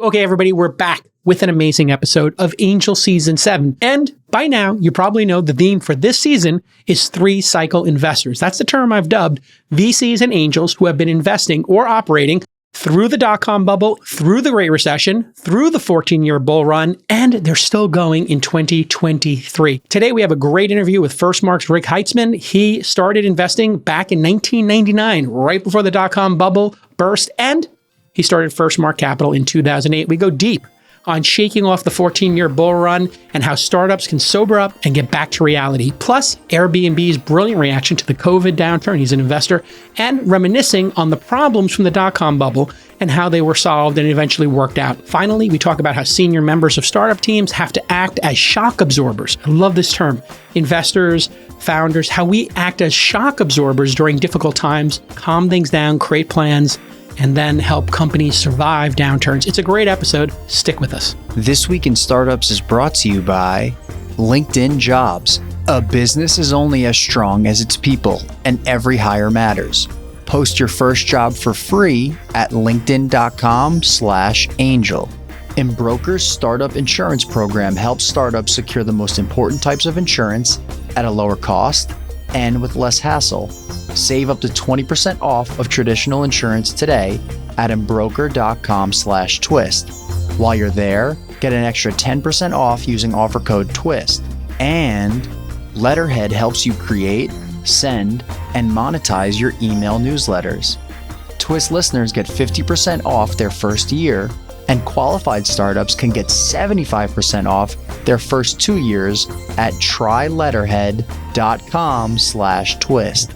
Okay, everybody, we're back with an amazing episode of Angel Season 7. And by now, you probably know the theme for this season is three-cycle investors. That's the term I've dubbed VCs and angels who have been investing or operating through the dot-com bubble, through the Great Recession, through the 14-year bull run, and they're still going in 2023. Today, we have a great interview with FirstMark's Rick Heitzmann. He started investing back in 1999, right before the dot-com bubble burst, and he started FirstMark Capital in 2008. We go deep on shaking off the 14-year bull run and how startups can sober up and get back to reality. Plus, Airbnb's brilliant reaction to the COVID downturn. He's an investor, and reminiscing on the problems from the dot-com bubble and how they were solved and eventually worked out. Finally, we talk about how senior members of startup teams have to act as shock absorbers. I love this term. Investors, founders, how we act as shock absorbers during difficult times, calm things down, create plans, and then help companies survive downturns. It's a great episode. Stick with us. This Week in Startups is brought to you by LinkedIn Jobs. A business is only as strong as its people, and every hire matters. Post your first job for free at linkedin.com/angel. Embroker's startup insurance program helps startups secure the most important types of insurance at a lower cost and with less hassle. Save up to 20% off of traditional insurance today at embroker.com/twist. While you're there, get an extra 10% off using offer code TWIST. And Letterhead helps you create, send, and monetize your email newsletters. Twist listeners get 50% off their first year, and qualified startups can get 75% off their first 2 years at tryletterhead.com/twist.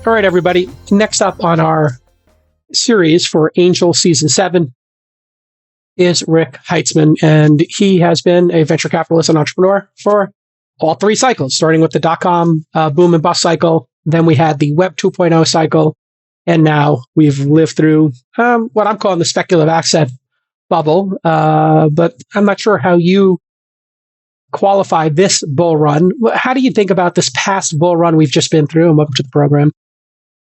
All right, everybody. Next up on our series for Angel Season 7 is Rick Heitzmann, and he has been a venture capitalist and entrepreneur for all three cycles, starting with the dot-com boom and bust cycle. Then we had the Web 2.0 cycle, and now we've lived through what I'm calling the speculative asset bubble, but I'm not sure how you qualify this bull run. How do you think about this past bull run we've just been through, and welcome to the program?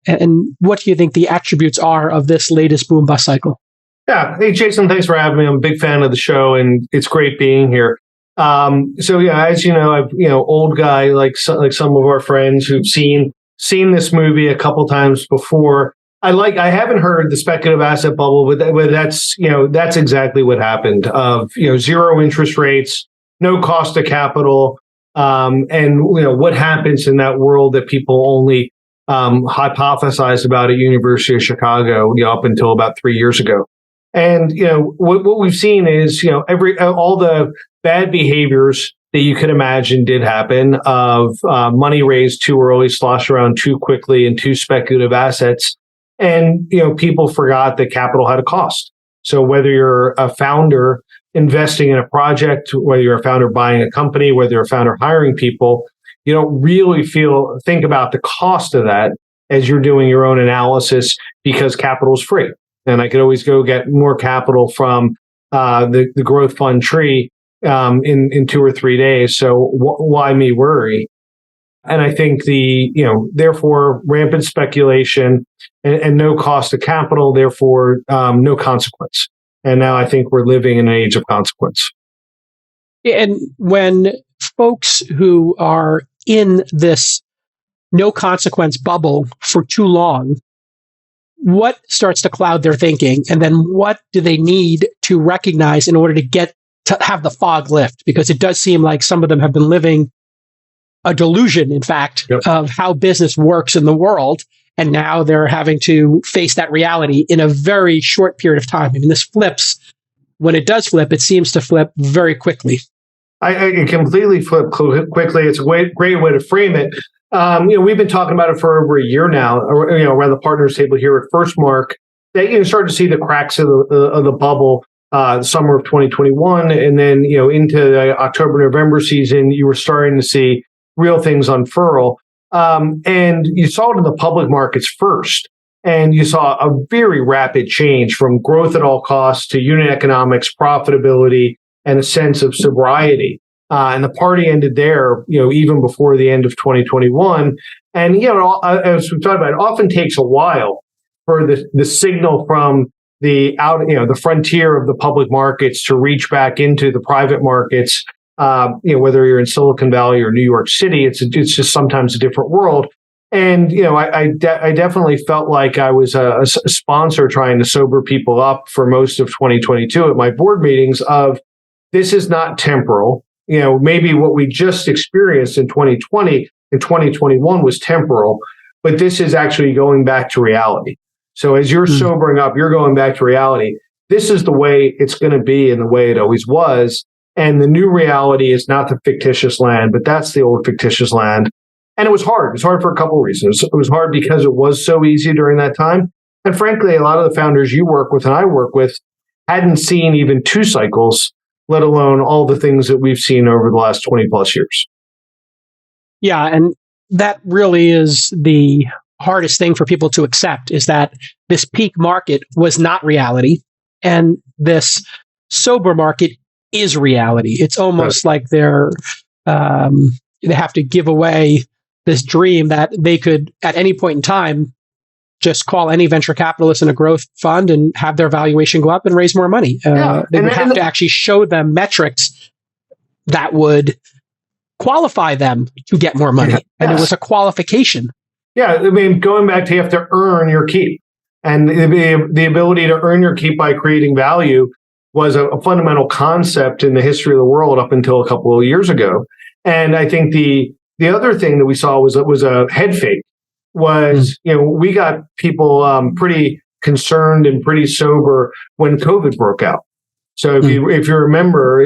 And what do you think the attributes are of this latest boom bust cycle? Yeah. Hey, Jason, thanks for having me. I'm a big fan of the show, and it's great being here. So yeah, as you know, old guy like some of our friends who've seen this movie a couple times before. I haven't heard the speculative asset bubble, but that's exactly what happened. Of zero interest rates, no cost of capital, and what happens in that world that people only hypothesized about at University of Chicago, up until about 3 years ago. And what we've seen is all the bad behaviors that you could imagine did happen, of money raised too early, sloshed around too quickly, and too speculative assets. And people forgot that capital had a cost. So whether you're a founder investing in a project, whether you're a founder buying a company, whether you're a founder hiring people, you don't really think about the cost of that as you're doing your own analysis, because capital is free. And I could always go get more capital from the growth fund tree in 2 or 3 days. So why me worry? And I think therefore rampant speculation and no cost of capital, therefore no consequence. And now I think we're living in an age of consequence. And when folks who are in this no consequence bubble for too long, what starts to cloud their thinking? And then what do they need to recognize in order to have the fog lift? Because it does seem like some of them have been living a delusion, in fact, Yep. of how business works in the world. And now they're having to face that reality in a very short period of time. I mean, this flips. When it does flip, it seems to flip very quickly. I completely flip quickly. It's a great way to frame it. We've been talking about it for over a year now, around the partners table here at FirstMark, that started to see the cracks of the bubble the summer of 2021, and then into the October-November season, you were starting to see real things unfurl, and you saw it in the public markets first, and you saw a very rapid change from growth at all costs to unit economics, profitability, and a sense of sobriety. And the party ended there, even before the end of 2021. And, as we've talked about, it often takes a while for the signal from the frontier of the public markets to reach back into the private markets. Whether you're in Silicon Valley or New York City, it's just sometimes a different world. And I definitely felt like I was a sponsor trying to sober people up for most of 2022 at my board meetings. Of this is not temporal. Maybe what we just experienced in 2020 and 2021 was temporal, but this is actually going back to reality. So as you're sobering up, you're going back to reality. This is the way it's going to be and the way it always was. And the new reality is not the fictitious land, but that's the old fictitious land. And it was hard. It was hard for a couple of reasons. It was hard because it was so easy during that time. And frankly, a lot of the founders you work with and I work with hadn't seen even 2 cycles, let alone all the things that we've seen over the last 20 plus years. Yeah. And that really is the hardest thing for people to accept, is that this peak market was not reality. And this sober market is reality. It's almost like they have to give away this dream that they could, at any point in time, just call any venture capitalist in a growth fund and have their valuation go up and raise more money. They would have to actually show them metrics that would qualify them to get more money. And it was a qualification. Yeah, I mean, going back to, you have to earn your keep. And the ability to earn your keep by creating value was a fundamental concept in the history of the world up until a couple of years ago. And I think the other thing that we saw was a head fake. We got people pretty concerned and pretty sober when COVID broke out. So if you remember,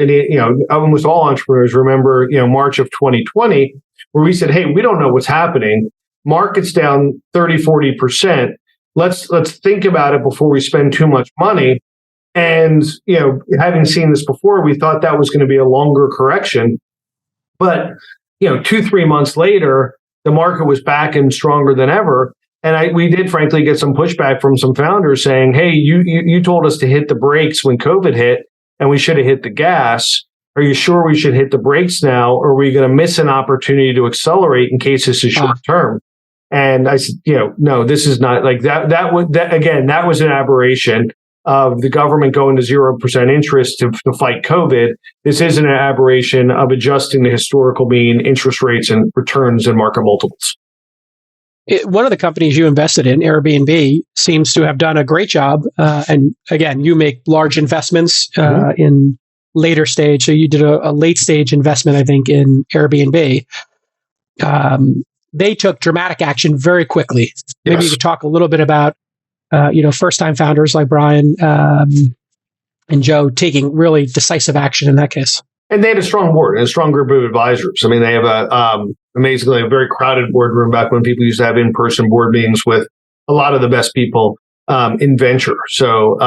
almost all entrepreneurs remember, March of 2020, where we said, hey, we don't know what's happening. Market's down 30-40%. Let's think about it before we spend too much money. And, having seen this before, we thought that was going to be a longer correction. But, 2-3 months later, the market was back and stronger than ever. And we did, frankly, get some pushback from some founders saying, hey, you told us to hit the brakes when COVID hit, and we should have hit the gas. Are you sure we should hit the brakes now? Or are we going to miss an opportunity to accelerate in case this is short term? And I said, no, this is not like that. That was an aberration of the government going to 0% interest to fight COVID. This isn't an aberration of adjusting the historical mean interest rates and returns and market multiples. One of the companies you invested in, Airbnb, seems to have done a great job. And again, you make large investments in later stage. So you did a late stage investment, I think, in Airbnb. They took dramatic action very quickly. Maybe you could talk a little bit about, first-time founders like Brian and Joe taking really decisive action in that case. And they had a strong board and a strong group of advisors. I mean, they have amazingly a very crowded boardroom back when people used to have in-person board meetings with a lot of the best people in venture. So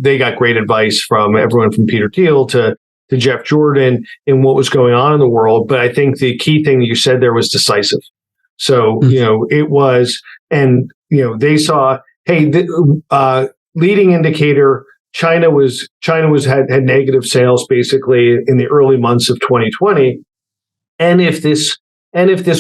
they got great advice from everyone from Peter Thiel to Jeff Jordan in what was going on in the world. But I think the key thing that you said there was decisive. So, it was, and, they saw, hey, leading indicator, China had negative sales basically in the early months of 2020. And if this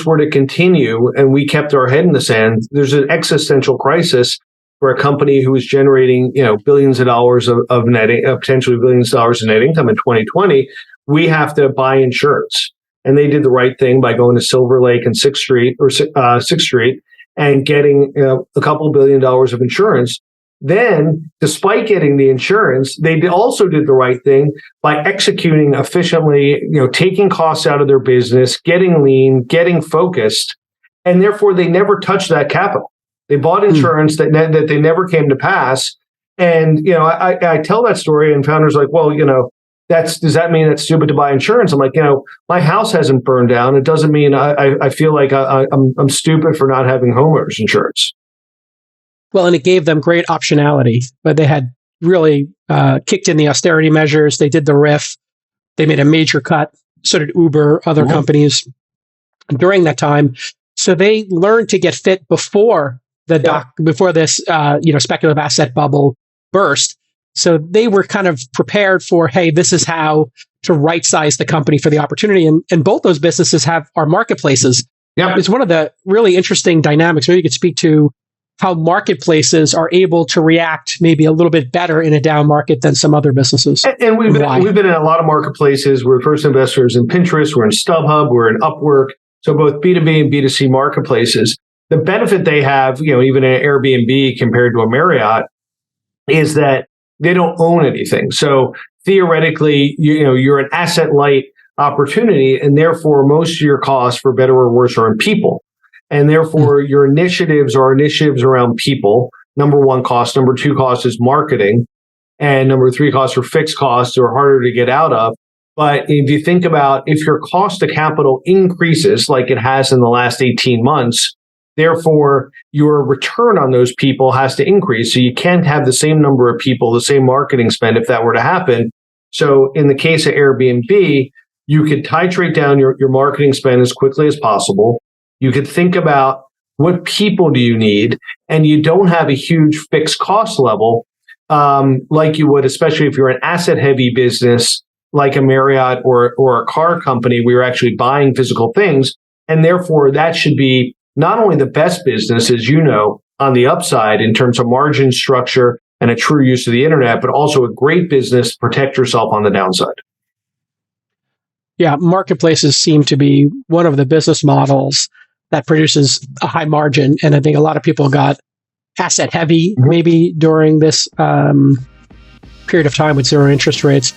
were to continue and we kept our head in the sand, there's an existential crisis for a company who was generating, billions of dollars of potentially billions of dollars in net income in 2020. We have to buy insurance. And they did the right thing by going to Silver Lake and Sixth Street and getting a couple $1 billion of insurance. Then, despite getting the insurance, they also did the right thing by executing efficiently, taking costs out of their business, getting lean, getting focused, and therefore they never touched that capital. They bought insurance that they never came to pass. And I tell that story, and founders are like, well, does that mean it's stupid to buy insurance? I'm like, my house hasn't burned down. It doesn't mean I feel like I'm stupid for not having homeowners insurance. Well, and it gave them great optionality, but they had really kicked in the austerity measures. They did the RIF. They made a major cut. So did Uber, other companies during that time. So they learned to get fit before before this speculative asset bubble burst. So they were kind of prepared for, hey, this is how to right size the company for the opportunity. And both those businesses are marketplaces. Yep. It's one of the really interesting dynamics. Maybe you could speak to how marketplaces are able to react maybe a little bit better in a down market than some other businesses. And we've been in a lot of marketplaces. We're first investors in Pinterest, we're in StubHub, we're in Upwork. So both B2B and B2C marketplaces. The benefit they have, even in Airbnb compared to a Marriott, is that they don't own anything. So theoretically, you're an asset light opportunity, and therefore most of your costs, for better or worse, are in people. And therefore, your initiatives are initiatives around people. Number one cost. Number two cost is marketing. And number three costs are fixed costs or harder to get out of. But if you think about if your cost of capital increases like it has in the last 18 months, therefore, your return on those people has to increase. So you can't have the same number of people, the same marketing spend if that were to happen. So in the case of Airbnb, you could titrate down your marketing spend as quickly as possible. You could think about what people do you need, and you don't have a huge fixed cost level like you would, especially if you're an asset-heavy business like a Marriott or a car company where you're actually buying physical things. And therefore, that should be not only the best business, as you know, on the upside in terms of margin structure and a true use of the internet, but also a great business to protect yourself on the downside. Yeah, marketplaces seem to be one of the business models that produces a high margin. And I think a lot of people got asset heavy maybe during this period of time with zero interest rates.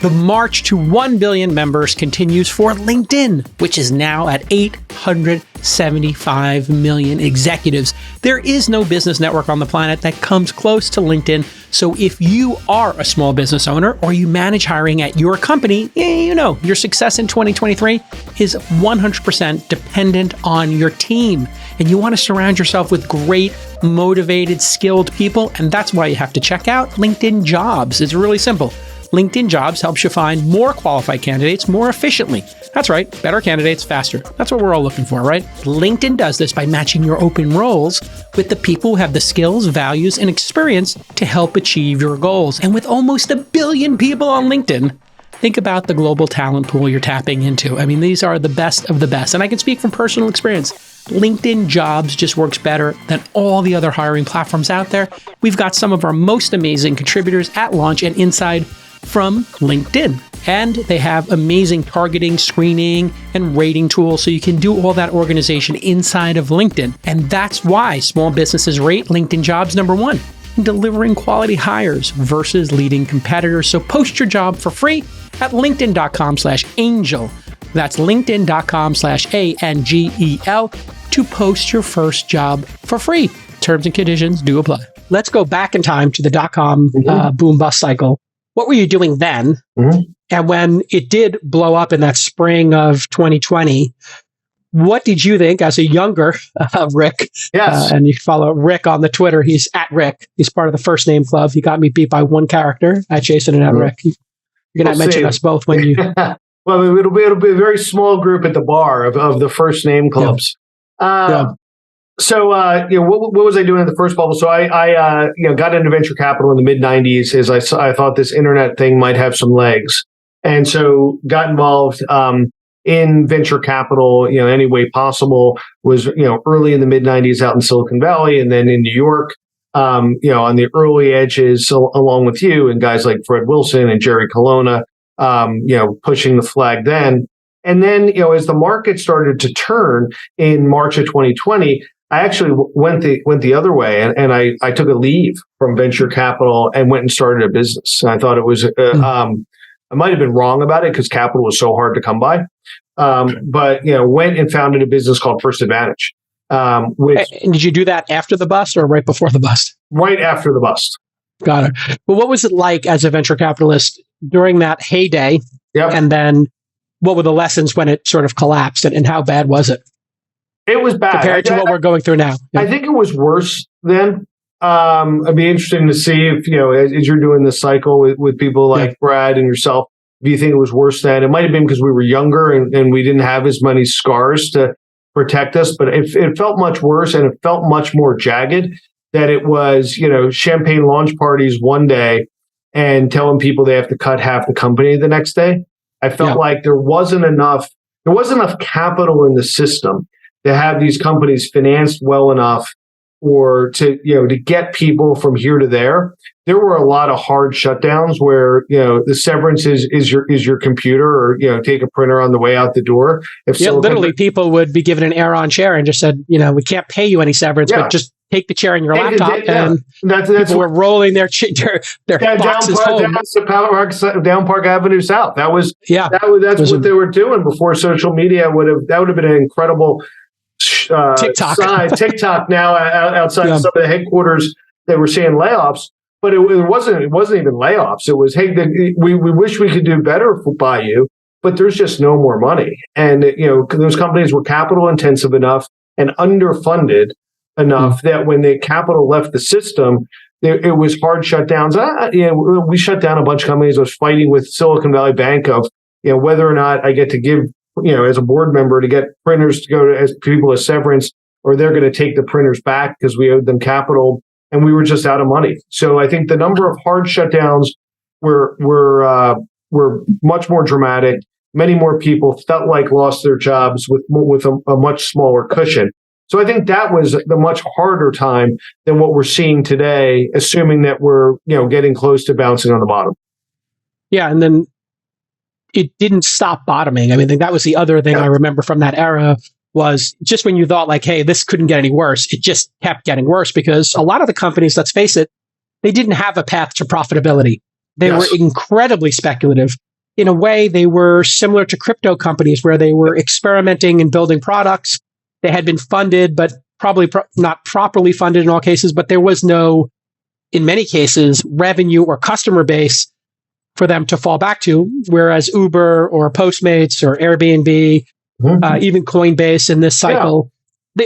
The march to 1 billion members continues for LinkedIn, which is now at 875 million executives. There is no business network on the planet that comes close to LinkedIn. So if you are a small business owner or you manage hiring at your company, your success in 2023 is 100% dependent on your team. And you want to surround yourself with great, motivated, skilled people. And that's why you have to check out LinkedIn Jobs. It's really simple. LinkedIn Jobs helps you find more qualified candidates more efficiently. That's right, better candidates faster. That's what we're all looking for, right? LinkedIn does this by matching your open roles with the people who have the skills, values, and experience to help achieve your goals. And with almost 1 billion people on LinkedIn, think about the global talent pool you're tapping into. I mean, these are the best of the best. And I can speak from personal experience. LinkedIn Jobs just works better than all the other hiring platforms out there. We've got some of our most amazing contributors at launch and inside from LinkedIn. And they have amazing targeting, screening, and rating tools so you can do all that organization inside of LinkedIn. And that's why small businesses rate LinkedIn Jobs number one in delivering quality hires versus leading competitors. So post your job for free at linkedin.com/angel. That's linkedin.com/ANGEL to post your first job for free. Terms and conditions do apply. Let's go back in time to the dot-com boom bust cycle. What were you doing then? And when it did blow up in that spring of 2020, what did you think as a younger Rick? Yes. And you follow Rick on the Twitter. He's at Rick. He's part of the First Name Club. He got me beat by one character, at Jason and at Rick. You're going to mention us both when you... Well, it'll be a very small group at the bar of the First Name Clubs. So, what was I doing in the first bubble? So I got into venture capital in the mid '90s as I thought this internet thing might have some legs, and so got involved in venture capital, any way possible. Was early in the mid '90s out in Silicon Valley, and then in New York, on the early edges, along with you and guys like Fred Wilson and Jerry Colonna, pushing the flag then. And then, as the market started to turn in March of 2020. I actually went the other way, and I took a leave from venture capital and went and started a business. And I thought it was, I might have been wrong about it because capital was so hard to come by. But went and founded a business called First Advantage. And did you do that after the bust or right before the bust? Right after the bust. Got it. Well, what was it like as a venture capitalist during that heyday? Yep. And then what were the lessons when it sort of collapsed, and how bad was it? It was bad compared to what we're going through now. I think it was worse then. It'd be interesting to see if, as you're doing this cycle with people like Brad and yourself, do you think it was worse then? It might have been because we were younger and we didn't have as many scars to protect us, but it felt much worse, and it felt much more jagged. That it was, champagne launch parties one day and telling people they have to cut half the company the next day. I felt like there wasn't enough capital in the system to have these companies financed well enough or to get people from here to there. There were a lot of hard shutdowns where, the severance is your computer, or, take a printer on the way out the door. Literally people would be given an Aeron chair and just said, we can't pay you any severance, but just take the chair and your laptop. And that's people were rolling their boxes home. Down Park Avenue South. That's what they were doing before social media that would have been an incredible TikTok now outside some of the headquarters. They were seeing layoffs. But it wasn't even layoffs. It was, hey, we wish we could do better by you, but there's just no more money. And those companies were capital intensive enough and underfunded enough that when the capital left the system, it was hard shutdowns. We shut down a bunch of companies. I was fighting with Silicon Valley Bank of whether or not I get to give as a board member to get printers to go to people as severance, or they're going to take the printers back because we owed them capital. And we were just out of money. So I think the number of hard shutdowns were much more dramatic. Many more people felt like lost their jobs with a much smaller cushion. So I think that was the much harder time than what we're seeing today, assuming that we're getting close to bouncing on the bottom. Yeah, and then it didn't stop bottoming. I mean, that was the other thing I remember from that era. Was just when you thought like, hey, this couldn't get any worse, it just kept getting worse because a lot of the companies, let's face it, they didn't have a path to profitability. They were incredibly speculative. In a way, they were similar to crypto companies where they were experimenting and building products. They had been funded, but probably not properly funded in all cases, but there was no, in many cases, revenue or customer base for them to fall back to, whereas Uber or Postmates or Airbnb, even Coinbase in this cycle,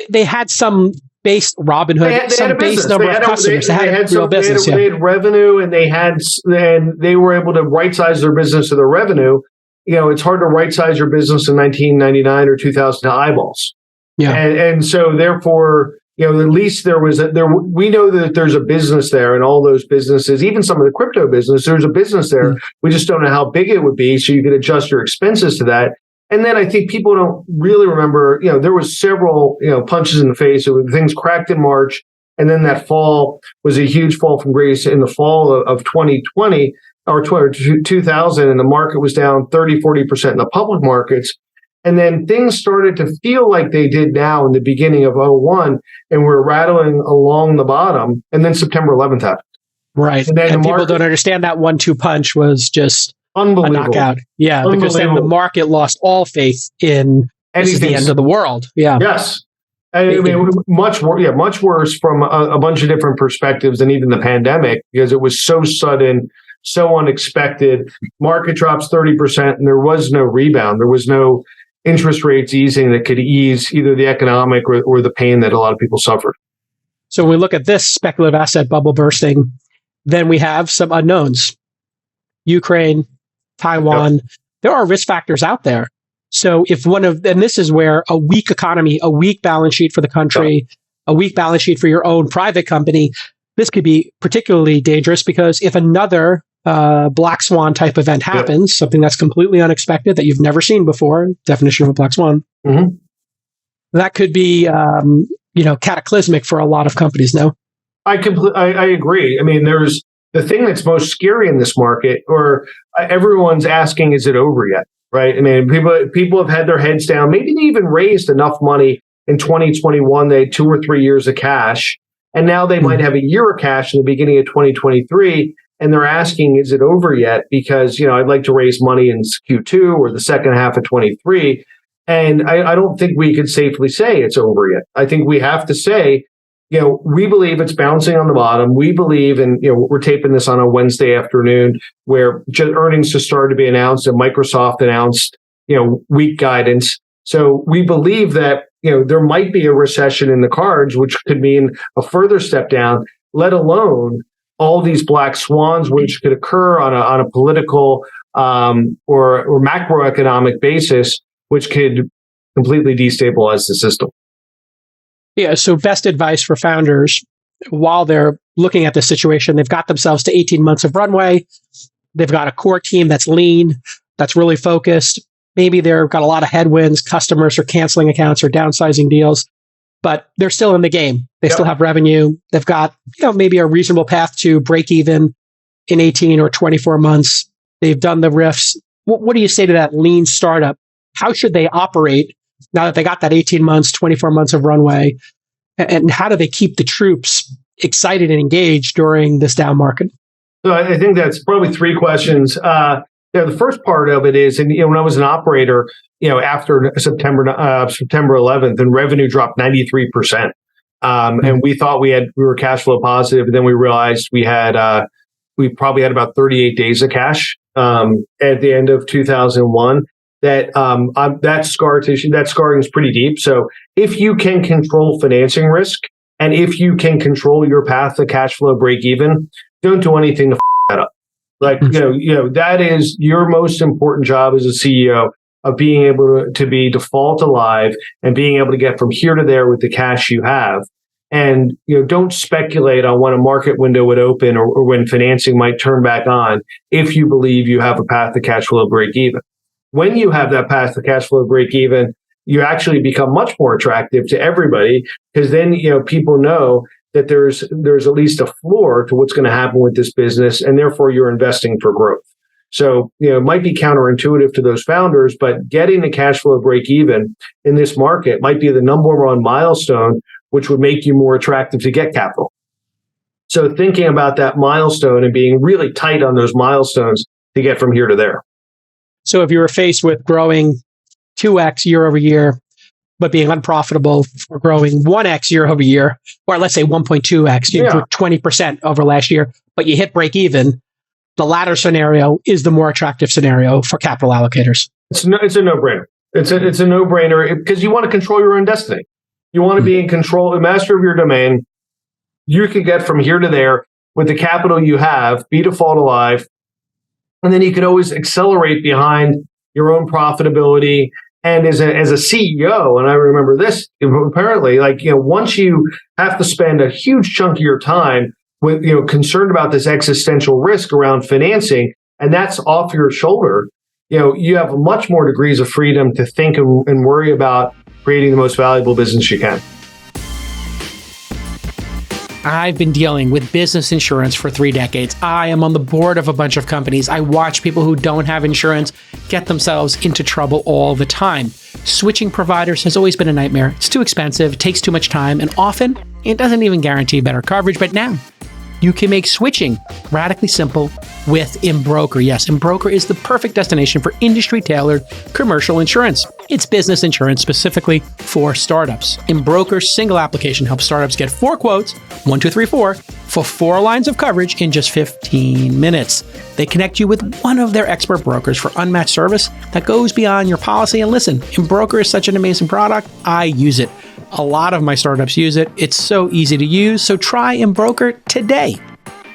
they had some base, Robinhood, some base number of customers. They had real business. They had revenue, and they were able to right size their business to their revenue. It's hard to right size your business in 1999 or 2000 to eyeballs. Yeah, and so therefore, at least we know that there's a business there, and all those businesses, even some of the crypto business, there's a business there. We just don't know how big it would be, so you could adjust your expenses to that. And then I think people don't really remember, there was several, punches in the face. Things cracked in March. And then that fall was a huge fall from grace in the fall of 2020 or 2000. And the market was down 30-40% in the public markets. And then things started to feel like they did now in the beginning of 2001. And we're rattling along the bottom. And then September 11th happened. Right. And people don't understand that 1-2 punch was just unbelievable. A knockout. Yeah, because then the market lost all faith in this is the end of the world. Yeah. Yes. I mean, much worse from a bunch of different perspectives than even the pandemic, because it was so sudden, so unexpected. Market drops 30%, and there was no rebound. There was no interest rates easing that could ease either the economic or the pain that a lot of people suffered. So when we look at this speculative asset bubble bursting, then we have some unknowns. Ukraine, Taiwan, there are risk factors out there. So if and this is where a weak economy, a weak balance sheet for the country, a weak balance sheet for your own private company, this could be particularly dangerous because if another black swan type event happens, something that's completely unexpected that you've never seen before, definition of a black swan, that could be, cataclysmic for a lot of companies. No, I agree. I mean, there's the thing that's most scary in this market, or everyone's asking, is it over yet? Right? I mean, people have had their heads down. Maybe they even raised enough money in 2021. They had 2 or 3 years of cash, and now they might have a year of cash in the beginning of 2023. And they're asking, is it over yet? Because, I'd like to raise money in Q2 or the second half of 23. And I don't think we could safely say it's over yet. I think we have to say, we believe it's bouncing on the bottom. We believe, and we're taping this on a Wednesday afternoon where earnings just started to be announced, and Microsoft announced, weak guidance. So we believe that, there might be a recession in the cards, which could mean a further step down, let alone all these black swans, which could occur on a political or macroeconomic basis, which could completely destabilize the system. Yeah, so best advice for founders while they're looking at this situation, they've got themselves to 18 months of runway. They've got a core team that's lean, that's really focused. maybe they've got a lot of headwinds, customers are canceling accounts or downsizing deals, but they're still in the game. They still have revenue. They've got, maybe a reasonable path to break even in 18 or 24 months. They've done the RIFs. What do you say to that lean startup? How should they operate now that they got that 18 months, 24 months of runway? And how do they keep the troops excited and engaged during this down market? So I think that's probably three questions. The first part of it is, and when I was an operator, after September 11th, and revenue dropped 93%, and we thought we were cash flow positive, and then we realized we probably had about 38 days of cash at the end of 2001. That scar tissue, that scarring is pretty deep. So if you can control financing risk, and if you can control your path to cash flow break even, don't do anything to that up. Like, that is your most important job as a CEO, of being able to be default alive and being able to get from here to there with the cash you have. And, don't speculate on when a market window would open or when financing might turn back on if you believe you have a path to cash flow break even. When you have that path to cash flow break even, you actually become much more attractive to everybody, because then, people know that there's at least a floor to what's going to happen with this business, and therefore you're investing for growth. So, it might be counterintuitive to those founders, but getting the cash flow break even in this market might be the number one milestone, which would make you more attractive to get capital. So thinking about that milestone and being really tight on those milestones to get from here to there. So if you were faced with growing 2x year over year, but being unprofitable, or growing 1x year over year, or let's say 1.2x, you grew 20% over last year, but you hit break even, the latter scenario is the more attractive scenario for capital allocators. It's a no-brainer. It's a no-brainer because you want to control your own destiny. You want to be in control, a master of your domain. You can get from here to there with the capital you have, be default alive, and then you can always accelerate behind your own profitability. And as a CEO, and I remember this, apparently, once you have to spend a huge chunk of your time with, concerned about this existential risk around financing, and that's off your shoulder, you have much more degrees of freedom to think and worry about creating the most valuable business you can. I've been dealing with business insurance for 3 decades. I am on the board of a bunch of companies. I watch people who don't have insurance get themselves into trouble all the time. Switching providers has always been a nightmare. It's too expensive, it takes too much time, and often it doesn't even guarantee better coverage. But now you can make switching radically simple with Embroker. Yes, Embroker is the perfect destination for industry-tailored commercial insurance. It's business insurance specifically for startups. Embroker's single application helps startups get 4 quotes, 1, 2, 3, 4, for 4 lines of coverage in just 15 minutes. They connect you with one of their expert brokers for unmatched service that goes beyond your policy. And listen, Embroker is such an amazing product. I use it. A lot of my startups use it. It's so easy to use. So try Embroker today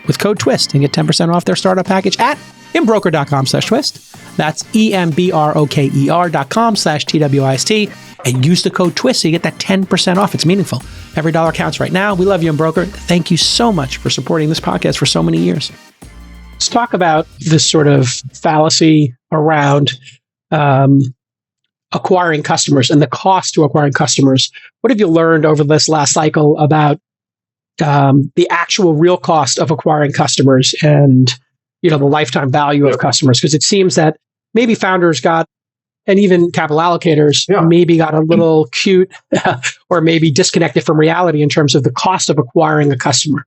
with code TWIST and get 10% off their startup package at embroker.com/twist. That's EMBROKER.com/TWIST, and use the code TWIST so you get that 10% off. It's meaningful. Every dollar counts right now. We love you, Embroker. Thank you so much for supporting this podcast for so many years. Let's talk about this sort of fallacy around acquiring customers and the cost to acquiring customers. What have you learned over this last cycle about the actual real cost of acquiring customers and the lifetime value of customers? Because it seems that maybe founders got, and even capital allocators maybe got a little cute or maybe disconnected from reality in terms of the cost of acquiring a customer.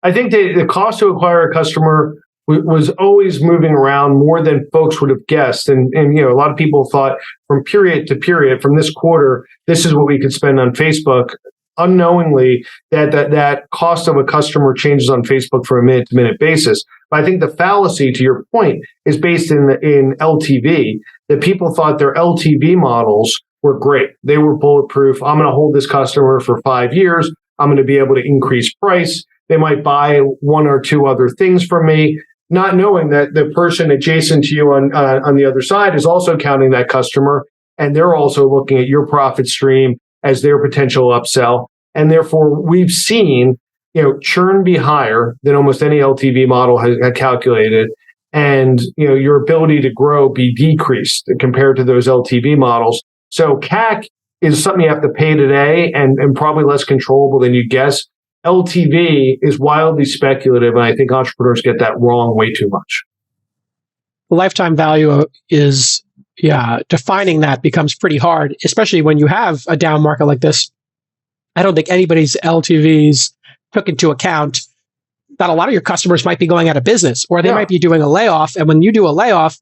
I think the cost to acquire a customer was always moving around more than folks would have guessed. And a lot of people thought from period to period, from this quarter, this is what we could spend on Facebook. Unknowingly, that cost of a customer changes on Facebook from a minute-to-minute basis. But I think the fallacy, to your point, is based in LTV, that people thought their LTV models were great. They were bulletproof. I'm going to hold this customer for 5 years. I'm going to be able to increase price. They might buy 1 or 2 other things from me, not knowing that the person adjacent to you on the other side is also counting that customer, and they're also looking at your profit stream as their potential upsell. And therefore, we've seen churn be higher than almost any LTV model has calculated. and your ability to grow be decreased compared to those LTV models. So CAC is something you have to pay today and probably less controllable than you guess. LTV is wildly speculative, and I think entrepreneurs get that wrong way too much. Lifetime value is, defining that becomes pretty hard, especially when you have a down market like this. I don't think anybody's LTVs took into account that a lot of your customers might be going out of business, or they might be doing a layoff. And when you do a layoff,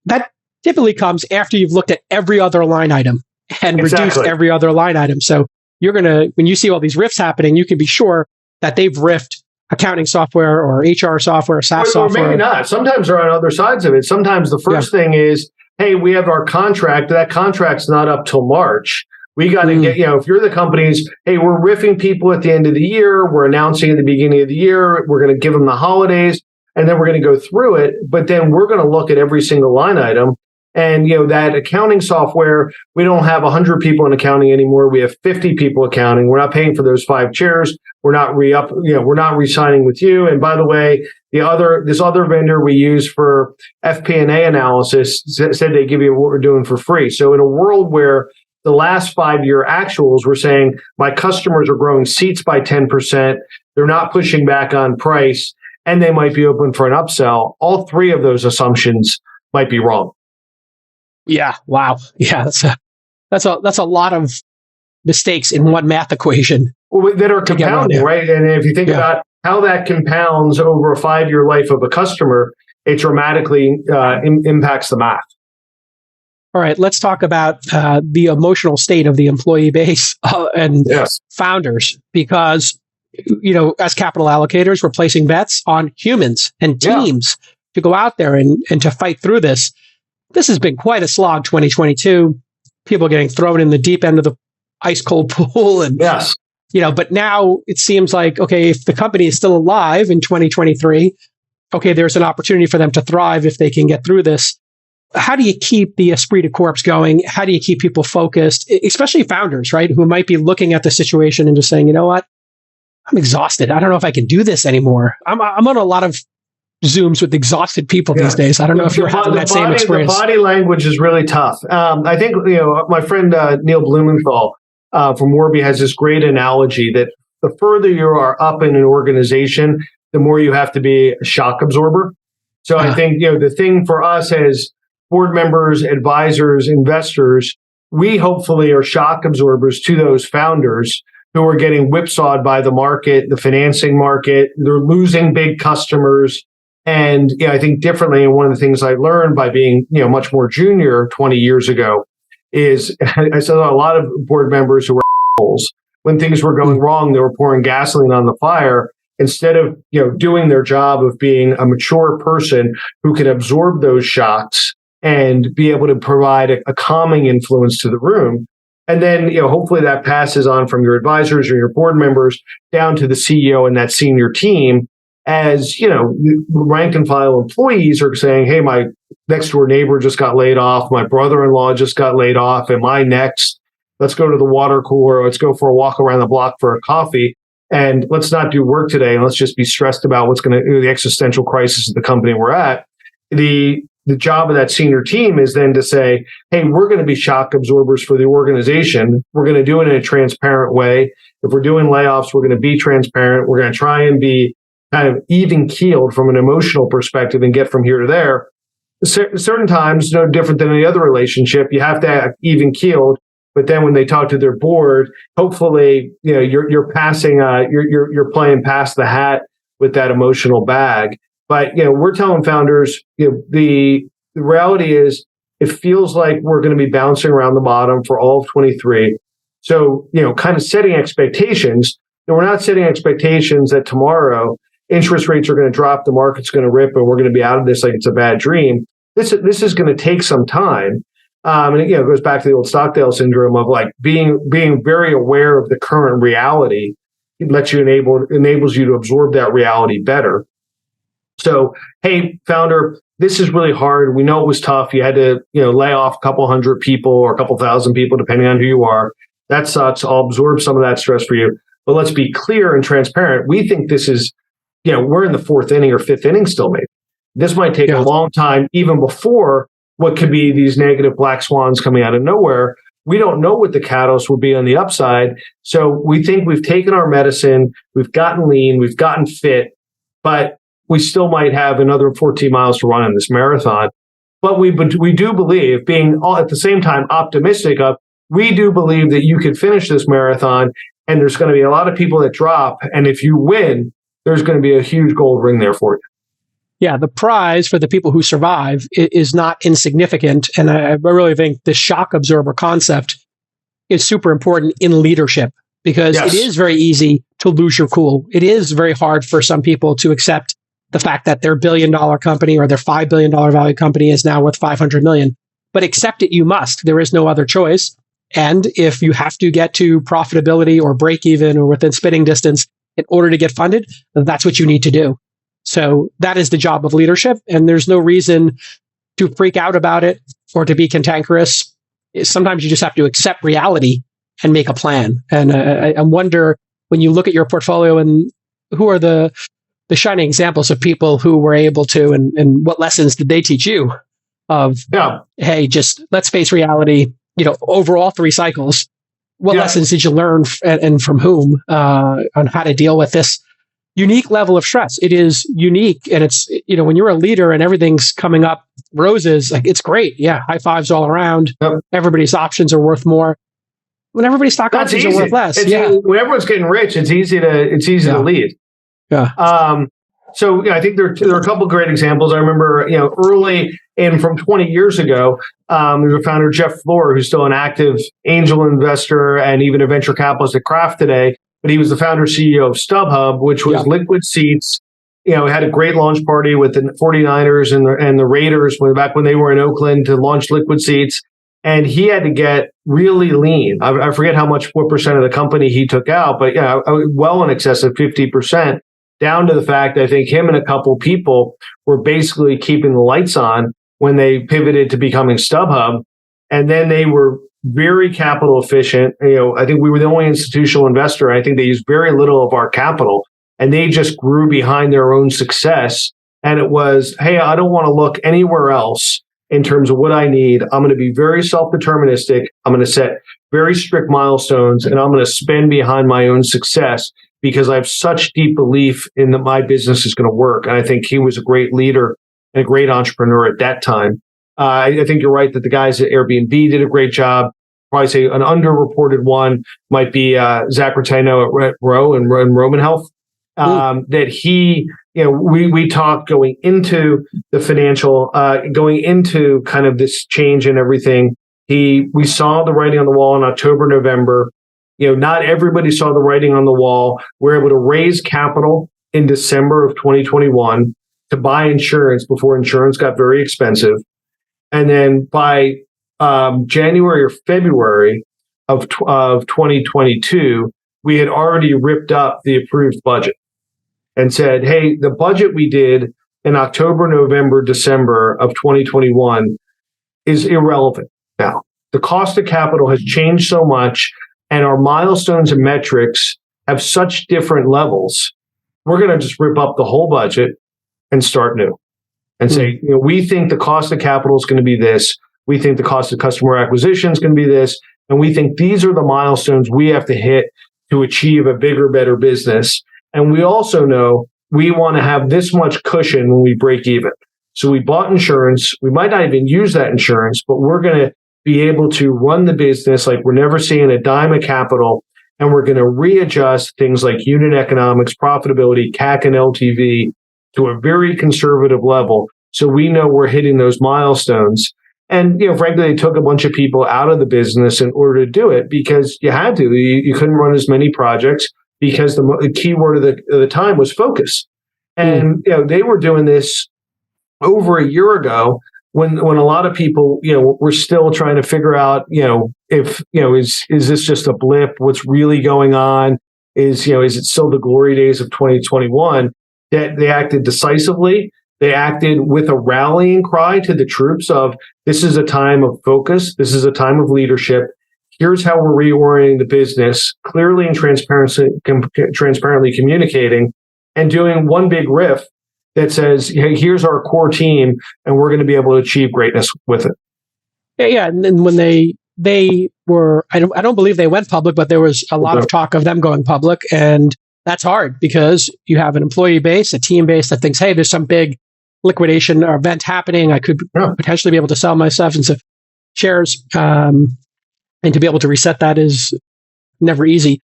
that typically comes after you've looked at every other line item and reduced every other line item. So you're going to, when you see all these rifts happening, you can be sure that they've riffed accounting software or HR software, SaaS software. Or maybe not. Sometimes they're on other sides of it. Sometimes the first thing is, hey, we have our contract. That contract's not up till March. We got to get, if you're the companies, hey, we're riffing people at the end of the year. We're announcing at the beginning of the year. We're going to give them the holidays, and then we're going to go through it. But then we're going to look at every single line item. And, that accounting software, we don't have 100 people in accounting anymore. We have 50 people accounting. We're not paying for those 5 chairs. We're not we're not re-signing with you. And by the way, this other vendor we use for FP&A analysis said they give you what we're doing for free. So in a world where the last 5-year actuals were saying my customers are growing seats by 10%, they're not pushing back on price, and they might be open for an upsell, all 3 of those assumptions might be wrong. Yeah. Wow. Yeah. That's a lot of mistakes in one math equation that are compounding, right? And if you think about how that compounds over a 5-year life of a customer, it dramatically impacts the math. All right. Let's talk about the emotional state of the employee base and founders, because as capital allocators, we're placing bets on humans and teams to go out there and to fight through this. This has been quite a slog, 2022. People getting thrown in the deep end of the ice cold pool. And, but now it seems like, okay, if the company is still alive in 2023, okay, there's an opportunity for them to thrive if they can get through this. How do you keep the esprit de corps going? How do you keep people focused, especially founders, right? Who might be looking at the situation and just saying, you know what? I'm exhausted. I don't know if I can do this anymore. I'm on a lot of Zooms with exhausted people these days. I don't know if you're having that same experience. The body language is really tough. I think, my friend Neil Blumenthal from Warby has this great analogy that the further you are up in an organization, the more you have to be a shock absorber. So I think, the thing for us as board members, advisors, investors, we hopefully are shock absorbers to those founders who are getting whipsawed by the market, the financing market. They're losing big customers. And I think differently. And one of the things I learned by being, much more junior 20 years ago is I saw a lot of board members who were assholes. When things were going wrong, they were pouring gasoline on the fire instead of, doing their job of being a mature person who can absorb those shocks and be able to provide a calming influence to the room. And then, hopefully that passes on from your advisors or your board members down to the CEO and that senior team. As rank and file employees are saying, hey, my next door neighbor just got laid off. My brother-in-law just got laid off. Am I next? Let's go to the water cooler. Let's go for a walk around the block for a coffee. And let's not do work today. And let's just be stressed about what's going to the existential crisis of the company we're at. The job of that senior team is then to say, hey, we're going to be shock absorbers for the organization. We're going to do it in a transparent way. If we're doing layoffs, we're going to be transparent. We're going to try and be kind of even keeled from an emotional perspective and get from here to there. Certain times, no different than any other relationship, you have to act even keeled. But then when they talk to their board, hopefully, you're passing, you're playing past the hat with that emotional bag. But we're telling founders, the reality is, it feels like we're going to be bouncing around the bottom for all of 23. So kind of setting expectations. And we're not setting expectations that tomorrow interest rates are going to drop, the market's going to rip, and we're going to be out of this like it's a bad dream. This is going to take some time. And it goes back to the old Stockdale syndrome of like being very aware of the current reality. It enables you to absorb that reality better. So, hey, founder, this is really hard. We know it was tough. You had to, lay off a couple hundred people or a couple thousand people, depending on who you are. That sucks. I'll absorb some of that stress for you. But let's be clear and transparent. We think this is, we're in the 4th inning or 5th inning still, maybe. This might take a long time, even before what could be these negative black swans coming out of nowhere. We don't know what the catalyst will be on the upside. So we think we've taken our medicine, we've gotten lean, we've gotten fit, but we still might have another 14 miles to run in this marathon. But we do believe, being all at the same time optimistic of, we do believe that you could finish this marathon, and there's going to be a lot of people that drop. And if you win, there's going to be a huge gold ring there for you. Yeah, the prize for the people who survive is not insignificant. And I really think the shock absorber concept is super important in leadership, because it is very easy to lose your cool. It is very hard for some people to accept the fact that their $1 billion company or their $5 billion value company is now worth $500 million. But accept it you must. There is no other choice. And if you have to get to profitability or break even or within spitting distance in order to get funded, that's what you need to do. So that is the job of leadership. And there's no reason to freak out about it or to be cantankerous. Sometimes you just have to accept reality and make a plan. And I wonder, when you look at your portfolio, and who are the shining examples of people who were able to, and what lessons did they teach you of, hey, just let's face reality, over all 3 cycles, what lessons did you learn and from whom on how to deal with this unique level of stress? It is unique. And it's, when you're a leader and everything's coming up roses, like, it's great. Yeah. High fives all around. Yep. Everybody's options are worth more. When everybody's stock options are worth less. When everyone's getting rich, it's easy to lead. Yeah. So I think there are a couple of great examples. I remember, early in from 20 years ago, there's a founder, Jeff Floor, who's still an active angel investor and even a venture capitalist at Kraft today. But he was the founder CEO of StubHub, which was liquid seats. Had a great launch party with the 49ers and the Raiders back when they were in Oakland to launch liquid seats. And he had to get really lean. I forget what percent of the company he took out, but well in excess of 50%, down to the fact that I think him and a couple people were basically keeping the lights on when they pivoted to becoming StubHub. And then they were very capital efficient. I think we were the only institutional investor. I think they used very little of our capital, and they just grew behind their own success. And it was, hey, I don't want to look anywhere else in terms of what I need. I'm going to be very self-deterministic. I'm going to set very strict milestones, and I'm going to spend behind my own success because I have such deep belief in that my business is going to work. And I think he was a great leader and a great entrepreneur at that time. I think you're right that the guys at Airbnb did a great job. Probably say an underreported one might be Zach Rotano at Rowe and Roman Health. That he, we talked going into the financial, going into kind of this change and everything. We saw the writing on the wall in October, November. Not everybody saw the writing on the wall. We're able to raise capital in December of 2021 to buy insurance before insurance got very expensive. And then by January or February of 2022, we had already ripped up the approved budget and said, hey, the budget we did in October, November, December of 2021 is irrelevant now. The cost of capital has changed so much, and our milestones and metrics have such different levels. We're going to just rip up the whole budget and start new. And say, we think the cost of capital is going to be this. We think the cost of customer acquisition is going to be this. And we think these are the milestones we have to hit to achieve a bigger, better business. And we also know we want to have this much cushion when we break even. So we bought insurance. We might not even use that insurance, but we're going to be able to run the business like we're never seeing a dime of capital. And we're going to readjust things like unit economics, profitability, CAC and LTV to a very conservative level. So we know we're hitting those milestones. And, frankly, they took a bunch of people out of the business in order to do it because you had to. You couldn't run as many projects because the key word of the time was focus. And, they were doing this over a year ago when a lot of people, were still trying to figure out, if, is this just a blip? What's really going on? Is it still the glory days of 2021? That they acted decisively. They acted with a rallying cry to the troops of, this is a time of focus. This is a time of leadership. Here's how we're reorienting the business, clearly and transparently communicating, and doing one big riff that says, hey, here's our core team, and we're going to be able to achieve greatness with it. Yeah. And then when they were, I don't believe they went public, but there was a lot of talk of them going public. And that's hard because you have an employee base, a team base that thinks, hey, there's some big liquidation or event happening. I could potentially be able to sell myself into shares. And to be able to reset that is never easy.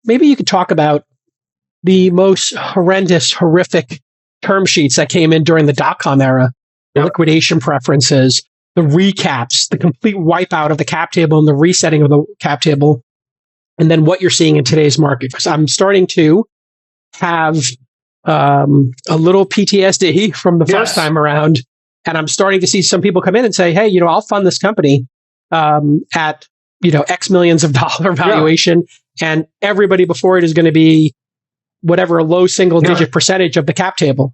Maybe you could talk about the most horrific term sheets that came in during the dot-com era, the liquidation preferences, the recaps, the complete wipeout of the cap table and the resetting of the cap table, and then what you're seeing in today's market. Because I'm starting to have a little PTSD from the first time around, and I'm starting to see some people come in and say, hey, I'll fund this company at X millions of dollar valuation, and everybody before it is going to be whatever a low single digit percentage of the cap table.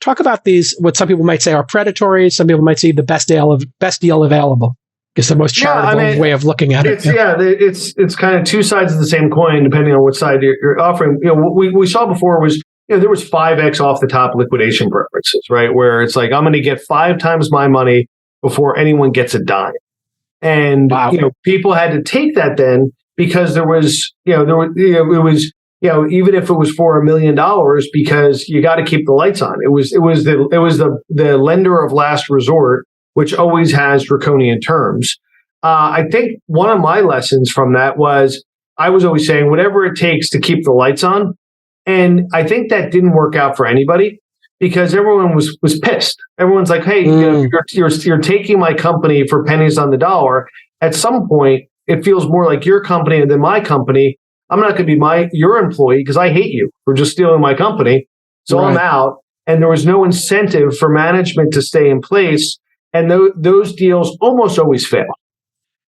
Talk about these, what some people might say are predatory. Some people might see the best deal available. It's the most charitable way of looking at it. It's kind of two sides of the same coin, depending on what side you're offering. What we saw before was, there was 5x off the top liquidation preferences, right? Where it's like, I'm going to get 5 times my money before anyone gets a dime. And, people had to take that then because there was, even if it was for $1 million, because you got to keep the lights on. It was the lender of last resort, which always has draconian terms. I think one of my lessons from that was I was always saying whatever it takes to keep the lights on, and I think that didn't work out for anybody because everyone was pissed. Everyone's like, "Hey, you're taking my company for pennies on the dollar." At some point, it feels more like your company than my company. I'm not going to be your employee because I hate you for just stealing my company. So I'm out. And there was no incentive for management to stay in place. And those deals almost always fail.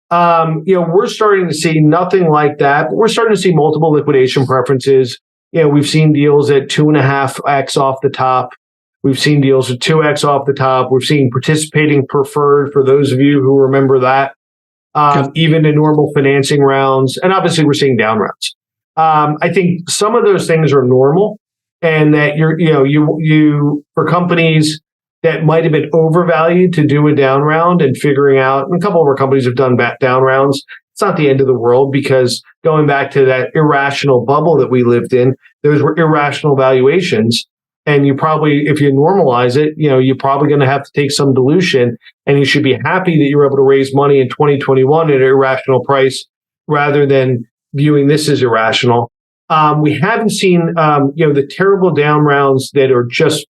We're starting to see nothing like that, but we're starting to see multiple liquidation preferences. We've seen deals at 2.5x off the top. We've seen deals at 2x off the top. We've seen participating preferred for those of you who remember that. Even in normal financing rounds. And obviously we're seeing down rounds. I think some of those things are normal, and that you for companies that might have been overvalued to do a down round and figuring out, and a couple of our companies have done down rounds. It's not the end of the world, because going back to that irrational bubble that we lived in, those were irrational valuations. And you probably, if you normalize it, you're probably going to have to take some dilution, and you should be happy that you were able to raise money in 2021 at an irrational price rather than viewing this as irrational. We haven't seen, the terrible down rounds that are just,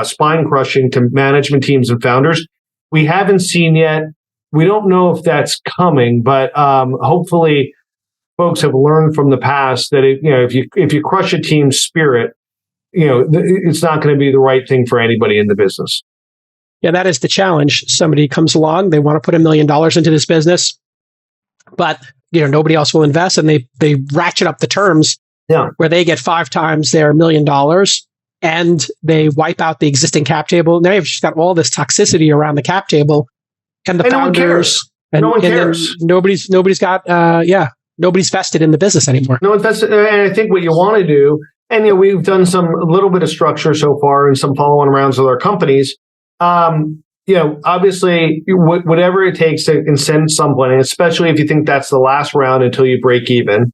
spine crushing to management teams and founders. We haven't seen yet. We don't know if that's coming, but hopefully folks have learned from the past that if you crush a team's spirit, it's not going to be the right thing for anybody in the business. Yeah, that is the challenge. Somebody comes along, they want to put $1 million into this business, but nobody else will invest, and they ratchet up the terms where they get 5 times their $1 million, and they wipe out the existing cap table. Now you've just got all this toxicity around the cap table, and the founders. No one cares. Nobody's got nobody's vested in the business anymore. No one's vested, and I think what you want to do. And we've done a little bit of structure so far and some follow-on rounds with our companies. Obviously, whatever it takes to incent someone, and especially if you think that's the last round until you break even,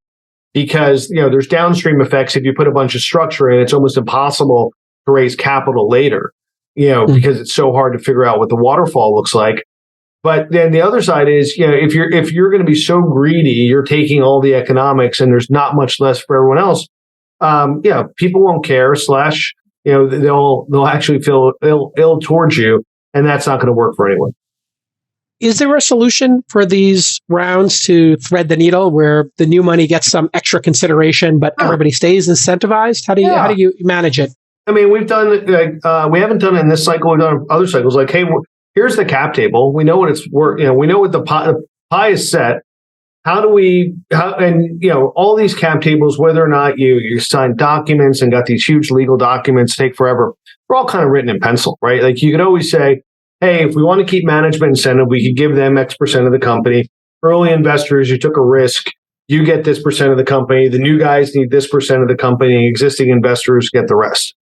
because there's downstream effects. If you put a bunch of structure in, it's almost impossible to raise capital later, because it's so hard to figure out what the waterfall looks like. But then the other side is, if you're going to be so greedy, you're taking all the economics, and there's not much less for everyone else. People won't care. They'll actually feel ill towards you, and that's not going to work for anyone. Is there a solution for these rounds to thread the needle where the new money gets some extra consideration, but everybody stays incentivized? How do you manage it? I mean, we've done we haven't done it in this cycle. We've done other cycles. Like, hey, here's the cap table. We know what it's worth. We know what the pie is set. All these cap tables, whether or not you sign documents and got these huge legal documents take forever, they're all kind of written in pencil, right? Like, you could always say, hey, if we want to keep management incentive, we could give them X percent of the company. Early investors, you took a risk, you get this percent of the company. The new guys need this percent of the company. Existing investors get the rest.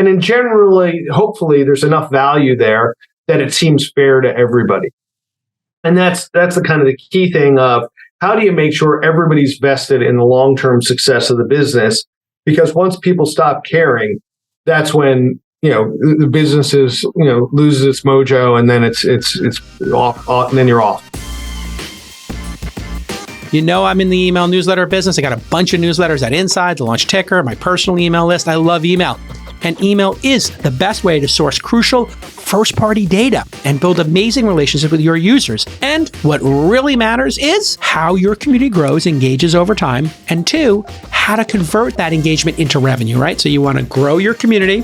And in generally, hopefully, there's enough value there that it seems fair to everybody. And that's the kind of the key thing of how do you make sure everybody's vested in the long-term success of the business? Because once people stop caring, that's when the business is loses its mojo, and then it's off, and then you're off. I'm in the email newsletter business. I got a bunch of newsletters at Inside, the Launch Ticker, my personal email list. I love email. And email is the best way to source crucial first-party data and build amazing relationships with your users. And what really matters is how your community grows, engages over time, and 2, how to convert that engagement into revenue, right? So you want to grow your community,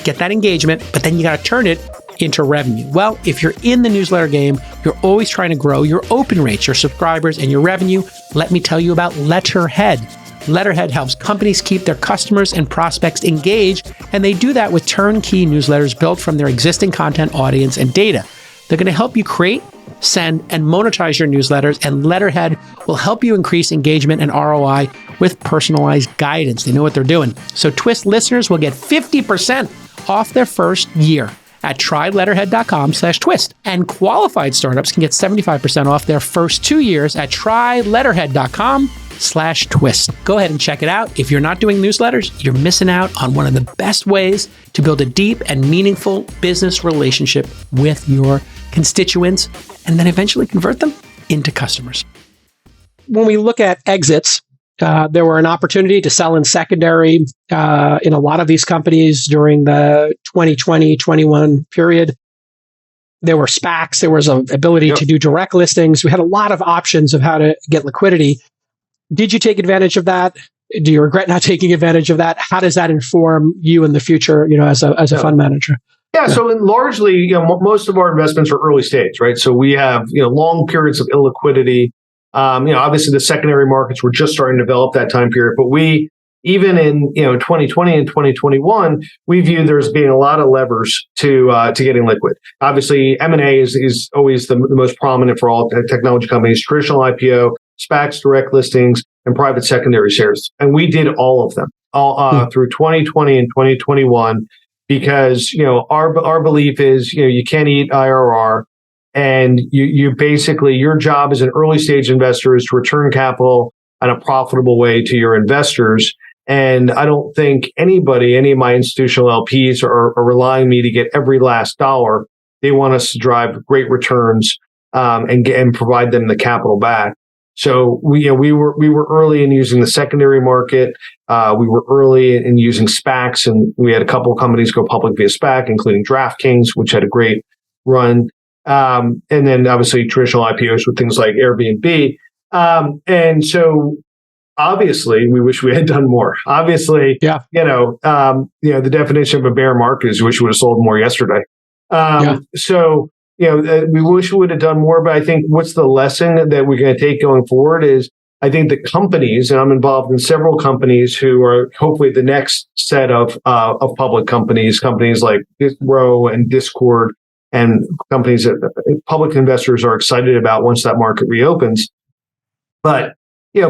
get that engagement, but then you got to turn it into revenue. Well, if you're in the newsletter game, you're always trying to grow your open rates, your subscribers, and your revenue. Let me tell you about Letterhead. Letterhead helps companies keep their customers and prospects engaged, and they do that with turnkey newsletters built from their existing content, audience, and data. They're going to help you create, send, and monetize your newsletters, and Letterhead will help you increase engagement and ROI with personalized guidance. They know what they're doing. So Twist listeners will get 50% off their first year at tryletterhead.com/twist. And qualified startups can get 75% off their first 2 years at tryletterhead.com/twist. Go ahead and check it out. If you're not doing newsletters, you're missing out on one of the best ways to build a deep and meaningful business relationship with your constituents and then eventually convert them into customers. When we look at exits, there were an opportunity to sell in secondary in a lot of these companies during the 2020-21 period. There were SPACs. There was an ability to do direct listings. We had a lot of options of how to get liquidity. Did you take advantage of that? Do you regret not taking advantage of that? How does that inform you in the future, as a fund manager? Yeah, so largely, most of our investments are early stage, right? So we have, long periods of illiquidity. Obviously the secondary markets were just starting to develop that time period, but we, even in 2020 and 2021, we view there as being a lot of levers to getting liquid. Obviously, M&A is always the most prominent for all technology companies: traditional IPO, SPACs, direct listings, and private secondary shares. And we did all of them through 2020 and 2021 because our belief is you can't eat IRR. And you basically, your job as an early stage investor is to return capital in a profitable way to your investors. And I don't think any of my institutional LPs are relying on me to get every last dollar. They want us to drive great returns and provide them the capital back. So we were early in using the secondary market. We were early in using SPACs, and we had a couple of companies go public via SPAC, including DraftKings, which had a great run. And then obviously traditional IPOs with things like Airbnb. And so obviously we wish we had done more. Obviously, the definition of a bear market is you wish we would have sold more yesterday. So, we wish we would have done more, but I think what's the lesson that we're going to take going forward is I think the companies, and I'm involved in several companies who are hopefully the next set of public companies like Row and Discord, and companies that public investors are excited about once that market reopens. But,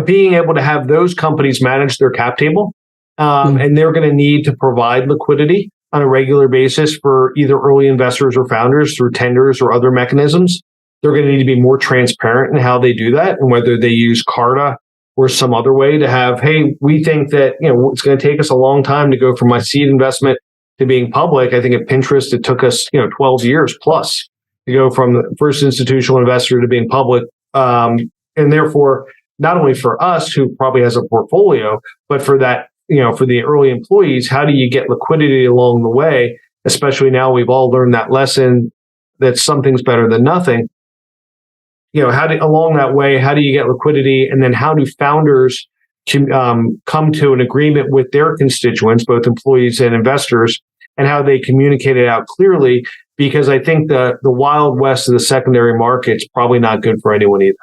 being able to have those companies manage their cap table, and they're going to need to provide liquidity on a regular basis for either early investors or founders through tenders or other mechanisms. They're going to need to be more transparent in how they do that, and whether they use Carta or some other way to have, hey, we think that, it's going to take us a long time to go from my seed investment to being public. I think at Pinterest, it took us, 12 years plus to go from the first institutional investor to being public. And therefore, not only for us, who probably has a portfolio, but for that, for the early employees, how do you get liquidity along the way? Especially now we've all learned that lesson that something's better than nothing. Along that way, how do you get liquidity? And then how do founders come to an agreement with their constituents, both employees and investors, and how they communicate it out clearly? Because I think the wild west of the secondary market's probably not good for anyone either.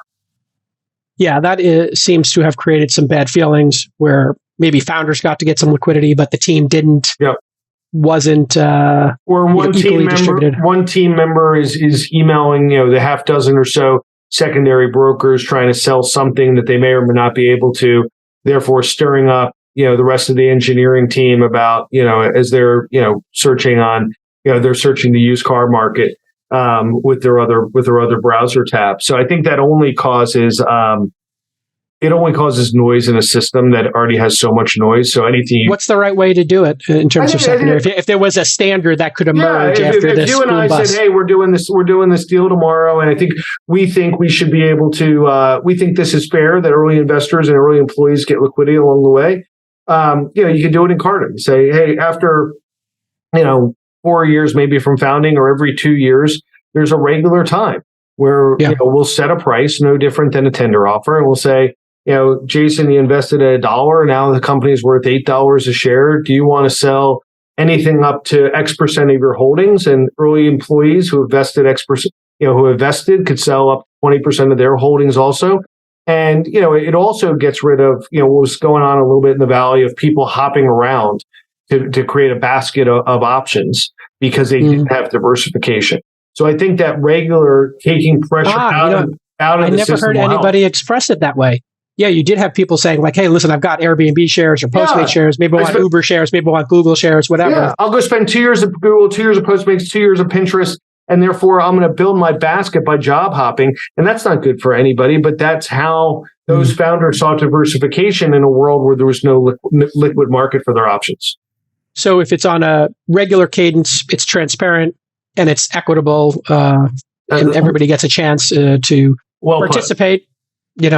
Yeah, that seems to have created some bad feelings where maybe founders got to get some liquidity, but the team didn't. Yep. Wasn't or one team member distributed. One team member is emailing the half dozen or so secondary brokers trying to sell something that they may or may not be able to, therefore stirring up the rest of the engineering team about, as they're, searching on, they're searching the used car market with their other browser tabs. So I think that only causes noise in a system that already has so much noise. So anything. What's the right way to do it in terms of secondary? If there was a standard that could emerge after this, if you and I said, "Hey, we're doing this deal tomorrow," and we think we should be able to, we think this is fair that early investors and early employees get liquidity along the way. You can do it in Cardin. Say, hey, after 4 years maybe from founding, or every 2 years, there's a regular time where we'll set a price no different than a tender offer, and we'll say, Jason, you invested at $1. Now the company is worth $8 a share. Do you want to sell anything up to X percent of your holdings? And early employees who have vested X percent, could sell up 20% of their holdings also. And, it also gets rid of, what was going on a little bit in the Valley of people hopping around to create a basket of options because they didn't have diversification. So I think that regular taking pressure out of the system. I never heard anybody express it that way. Yeah, you did have people saying like, hey, listen, I've got Airbnb shares or Postmates shares. Maybe I want Uber shares. Maybe I want Google shares, whatever. Yeah, I'll go spend 2 years of Google, 2 years of Postmates, 2 years of Pinterest, and therefore I'm going to build my basket by job hopping. And that's not good for anybody, but that's how those founders sought diversification in a world where there was no liquid market for their options. So if it's on a regular cadence, it's transparent and it's equitable, and everybody gets a chance to participate. You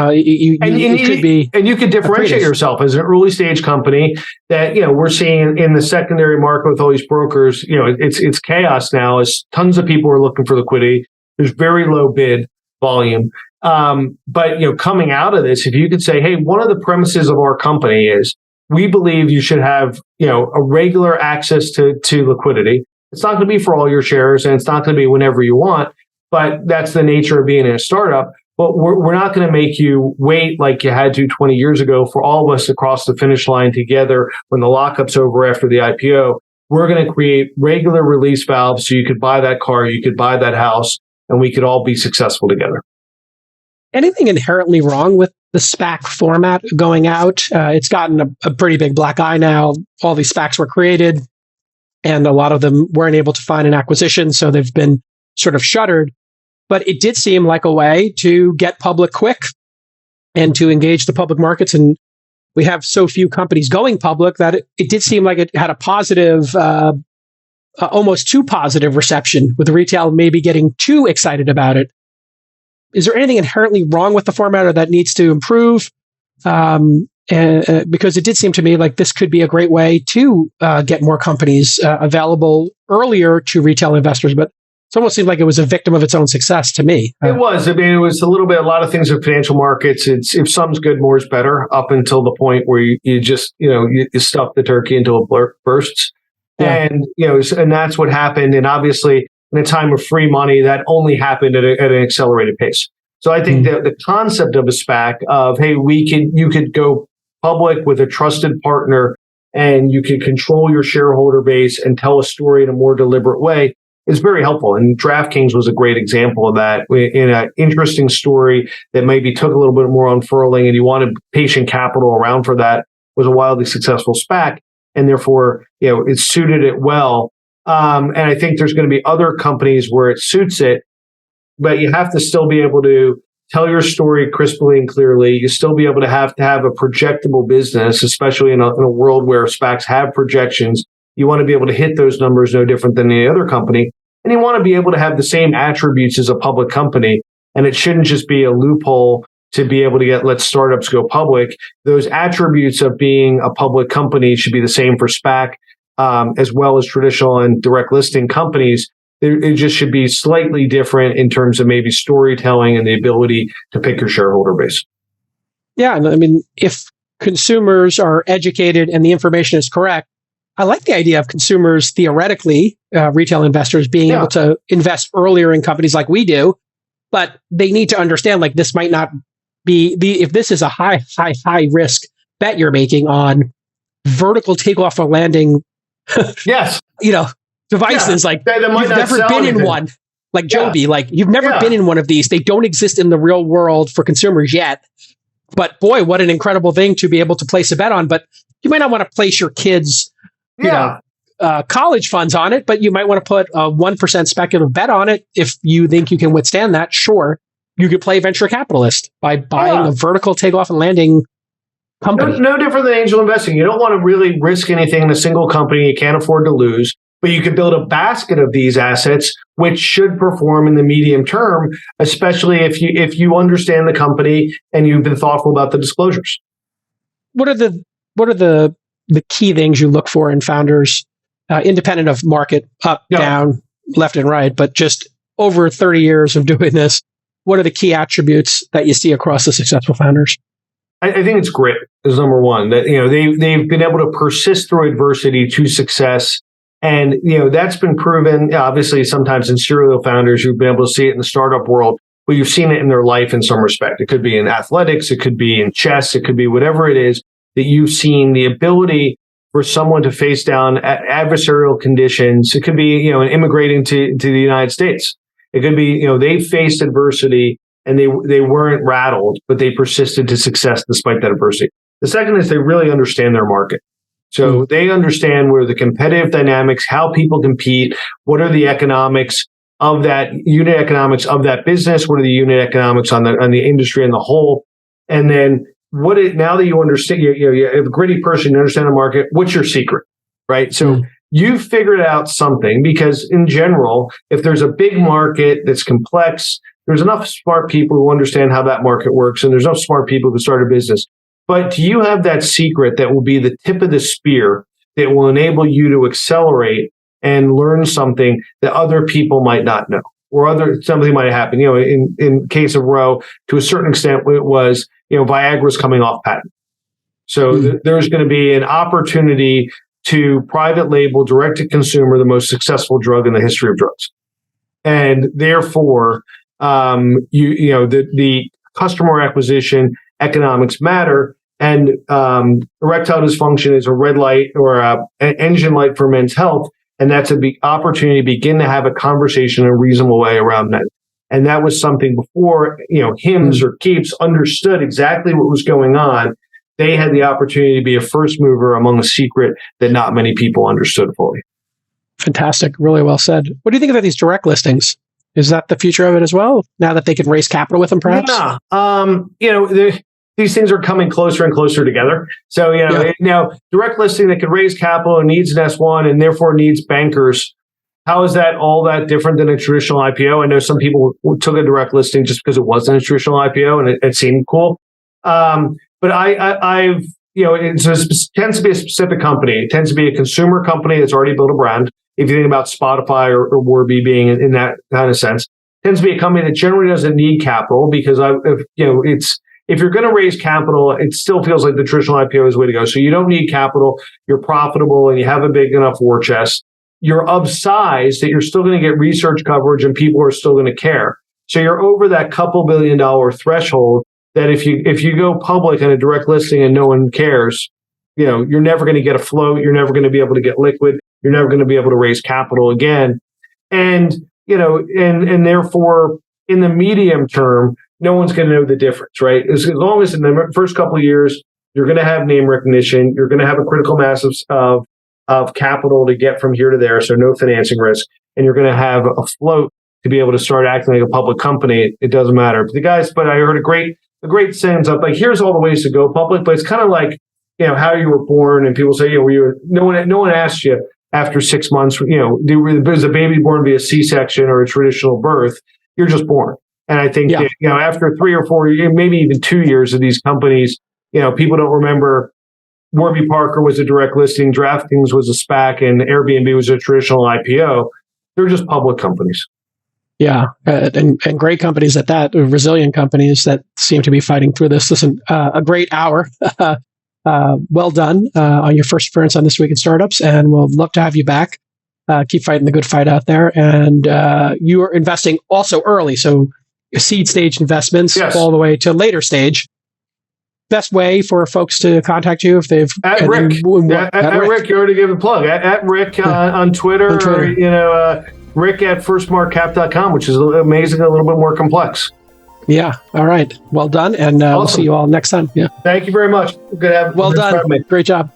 could differentiate yourself as an early stage company that, we're seeing in the secondary market with all these brokers, it's chaos now as tons of people are looking for liquidity. There's very low bid volume. But coming out of this, if you could say, hey, one of the premises of our company is we believe you should have, a regular access to liquidity. It's not going to be for all your shares and it's not going to be whenever you want, but that's the nature of being in a startup. But we're not going to make you wait like you had to 20 years ago for all of us to cross the finish line together when the lockup's over after the IPO. We're going to create regular release valves so you could buy that car, you could buy that house, and we could all be successful together. Anything inherently wrong with the SPAC format going out? It's gotten a pretty big black eye now. All these SPACs were created, and a lot of them weren't able to find an acquisition, so they've been sort of shuttered. But it did seem like a way to get public quick and to engage the public markets. And we have so few companies going public that it did seem like it had a positive, almost too positive reception, with retail maybe getting too excited about it. Is there anything inherently wrong with the format or that needs to improve? Because it did seem to me like this could be a great way to get more companies available earlier to retail investors. But it almost seemed like it was a victim of its own success to me. It was. I mean, it was a lot of things in financial markets. It's if some's good, more's better, up until the point where you just, you stuff the turkey until it bursts. Yeah. And, and that's what happened. And obviously, in a time of free money, that only happened at an accelerated pace. So I think that the concept of a SPAC of, hey, you could go public with a trusted partner and you can control your shareholder base and tell a story in a more deliberate way is very helpful. And DraftKings was a great example of that in an interesting story that maybe took a little bit more unfurling and you wanted patient capital around for that, was a wildly successful SPAC. And therefore, it suited it well. And I think there's going to be other companies where it suits it, but you have to still be able to tell your story crisply and clearly. You still be able to have a projectable business, especially in a world where SPACs have projections. You want to be able to hit those numbers no different than any other company. And you want to be able to have the same attributes as a public company. And it shouldn't just be a loophole to be able to let startups go public. Those attributes of being a public company should be the same for SPAC, as well as traditional and direct listing companies. It just should be slightly different in terms of maybe storytelling and the ability to pick your shareholder base. Yeah. I mean, if consumers are educated and the information is correct, I like the idea of consumers, theoretically, retail investors being able to invest earlier in companies like we do, but they need to understand like this might not be if this is a high risk bet you're making on vertical takeoff or landing, yes, devices like you've never been in one, like Joby, like you've never been in one of these. They don't exist in the real world for consumers yet. But boy, what an incredible thing to be able to place a bet on. But you might not want to place your kids, college funds on it, but you might want to put a 1% speculative bet on it. If you think you can withstand that, sure, you could play venture capitalist by buying a vertical takeoff and landing company. No different than angel investing. You don't want to really risk anything in a single company you can't afford to lose, but you could build a basket of these assets which should perform in the medium term, especially if you understand the company and you've been thoughtful about the disclosures. What are the key things you look for in founders, independent of market, up, down, left and right, but just over 30 years of doing this, what are the key attributes that you see across the successful founders? I think it's grit is number one. That they've been able to persist through adversity to success, and that's been proven. Obviously, sometimes in serial founders, you've been able to see it in the startup world, but you've seen it in their life in some respect. It could be in athletics, it could be in chess, it could be whatever it is that you've seen the ability for someone to face down adversarial conditions. It could be immigrating to the United States. It could be they faced adversity. And they weren't rattled, but they persisted to success despite that adversity. The second is they really understand their market. So they understand where the competitive dynamics, how people compete, what are the economics of that unit economics of that business, what are the unit economics on the industry in the whole, and then now that you understand, you're a gritty person, you understand the market. What's your secret, right? So you've figured out something, because in general, if there's a big market that's complex, there's enough smart people who understand how that market works, and there's enough smart people to start a business. But do you have that secret that will be the tip of the spear that will enable you to accelerate and learn something that other people might not know, or something might happen? In case of Roe, to a certain extent, it was Viagra's coming off patent, so there's going to be an opportunity to private label, direct to consumer, the most successful drug in the history of drugs, and therefore. The customer acquisition economics matter, and erectile dysfunction is a red light or an engine light for men's health, and that's a big opportunity to begin to have a conversation in a reasonable way around men. And that was something before Hims or Keeps understood exactly what was going on. They had the opportunity to be a first mover among a secret that not many people understood fully. Fantastic, really well said. What do you think about these direct listings? Is that the future of it as well? Now that they can raise capital with them, perhaps? Yeah. These things are coming closer and closer together. So, now direct listing that can raise capital and needs an S1 and therefore needs bankers. How is that all that different than a traditional IPO? I know some people took a direct listing just because it wasn't a traditional IPO and it seemed cool. But it tends to be a specific company. It tends to be a consumer company that's already built a brand. If you think about Spotify or Warby being in that kind of sense, it tends to be a company that generally doesn't need capital, because if you're going to raise capital, it still feels like the traditional IPO is the way to go. So you don't need capital, you're profitable, and you have a big enough war chest. You're of size that you're still going to get research coverage and people are still going to care. So you're over that couple $2 billion threshold that if you go public on a direct listing and no one cares, you're never going to get a float, you're never going to be able to get liquid. You're never going to be able to raise capital again. And, and therefore, in the medium term, no one's going to know the difference, right? As long as in the first couple of years, you're going to have name recognition, you're going to have a critical mass of capital to get from here to there, so no financing risk, and you're going to have a float to be able to start acting like a public company. It doesn't matter. But I heard a great sentence of like, here's all the ways to go public, but it's kind of like, how you were born, and people say, no one asked you after 6 months, was a baby born via C-section or a traditional birth? You're just born. And I think that, after 3 or 4 years, maybe even 2 years of these companies, people don't remember Warby Parker was a direct listing, DraftKings was a SPAC, and Airbnb was a traditional IPO. They're just public companies. Yeah, and great companies at that, resilient companies that seem to be fighting through this. Listen, a great hour. Well done on your first appearance on This Week in Startups, and we'll love to have you back. Keep fighting the good fight out there. And you are investing also early, so seed stage investments all the way to later stage. Best way for folks to contact you if they've... At Rick. At Rick, you already gave a plug. At Rick on Twitter. Or, Rick at FirstMarkCap.com, which is amazing, a little bit more complex. Yeah. All right. Well done. And we'll see you all next time. Yeah. Thank you very much. Good to have you. Well done. Great job.